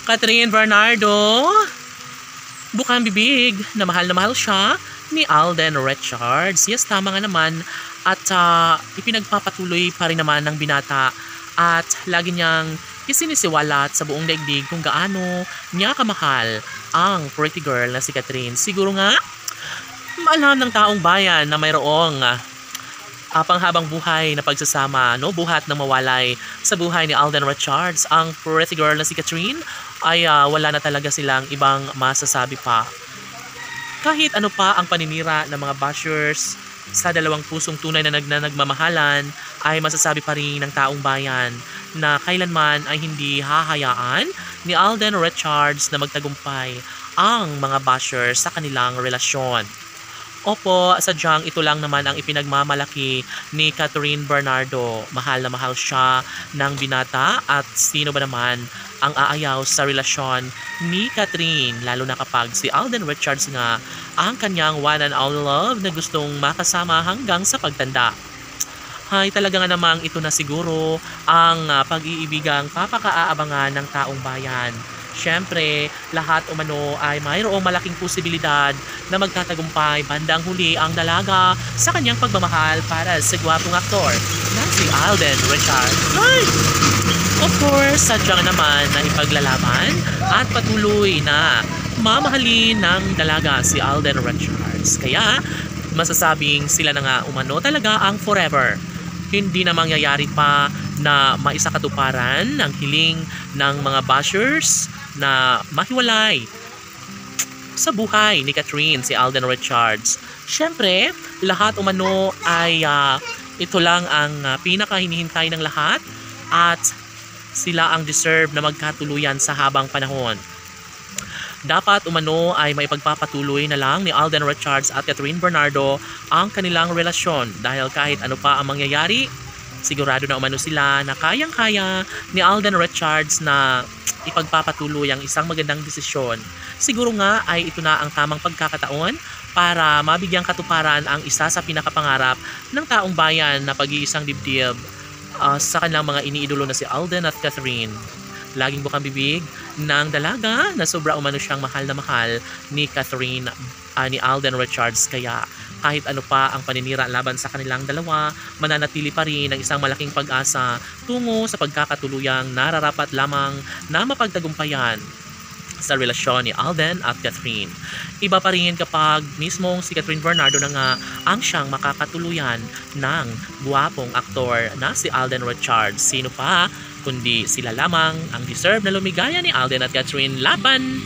Catherine Bernardo, bukang bibig na mahal siya ni Alden Richards. Yes, tama nga naman. At ipinagpapatuloy pa rin naman ng binata at lagi niyang isinisiwalat sa buong daigdig kung gaano niya kamahal ang pretty girl na si Catherine. Siguro nga, maalam ng taong bayan na mayroong panghabang buhay na pagsasama, no? Buhat na mawalay sa buhay ni Alden Richards. Ang pretty girl na si Catherine ay wala na talaga silang ibang masasabi pa. Kahit ano pa ang paninira ng mga bashers sa dalawang pusong tunay na nagmamahalan, ay masasabi pa rin ng taong bayan na kailanman ay hindi hahayaan ni Alden Richards na magtagumpay ang mga bashers sa kanilang relasyon. Opo, sadyang ito lang naman ang ipinagmamalaki ni Catherine Bernardo. Mahal na mahal siya ng binata at sino ba naman ang aayaw sa relasyon ni Catherine, lalo na kapag si Alden Richards nga ang kanyang one and only love na gustong makasama hanggang sa pagtanda. Hay, talaga nga namang ito na siguro ang pag-iibigang papakaaabangan ng taong bayan. Siyempre, lahat umano ay mayroong malaking posibilidad na magtatagumpay bandang huli ang dalaga sa kanyang pagmamahal para sa gwapong aktor na si Alden Richards. Ay! Of course, sadyang naman na ipaglalaban at patuloy na mamahalin ng dalaga si Alden Richards. Kaya, masasabing sila na nga umano talaga ang forever. Hindi na mangyayari pa na maisakatuparan ang hiling ng mga bashers na mahiwalay sa buhay ni Catherine si Alden Richards. Siyempre, lahat umano ay ito lang ang pinakahinihintay ng lahat at sila ang deserve na magkatuluyan sa habang panahon. Dapat umano ay maipagpapatuloy na lang ni Alden Richards at Catherine Bernardo ang kanilang relasyon dahil kahit ano pa ang mangyayari, sigurado na umano sila na kayang-kaya ni Alden Richards na ipagpapatuloy ang isang magandang desisyon. Siguro nga ay ito na ang tamang pagkakataon para mabigyang katuparan ang isa sa pinakapangarap ng taong bayan na pag-iisang dibdib sa kanilang mga iniidolo na si Alden at Catherine. Laging bukang bibig ng dalaga na sobra umano siyang mahal na mahal ni Catherine, ni Alden Richards. Kaya kahit ano pa ang paninira laban sa kanilang dalawa, mananatili pa rin ang isang malaking pag-asa tungo sa pagkakatuluyang nararapat lamang na mapagtagumpayan sa relasyon ni Alden at Catherine. Iba pa rin kapag mismong si Catherine Bernardo na nga ang siyang makakatuluyan ng guwapong aktor na si Alden Richards. Sino pa kundi sila lamang ang deserve na lumigaya ni Alden at Catherine laban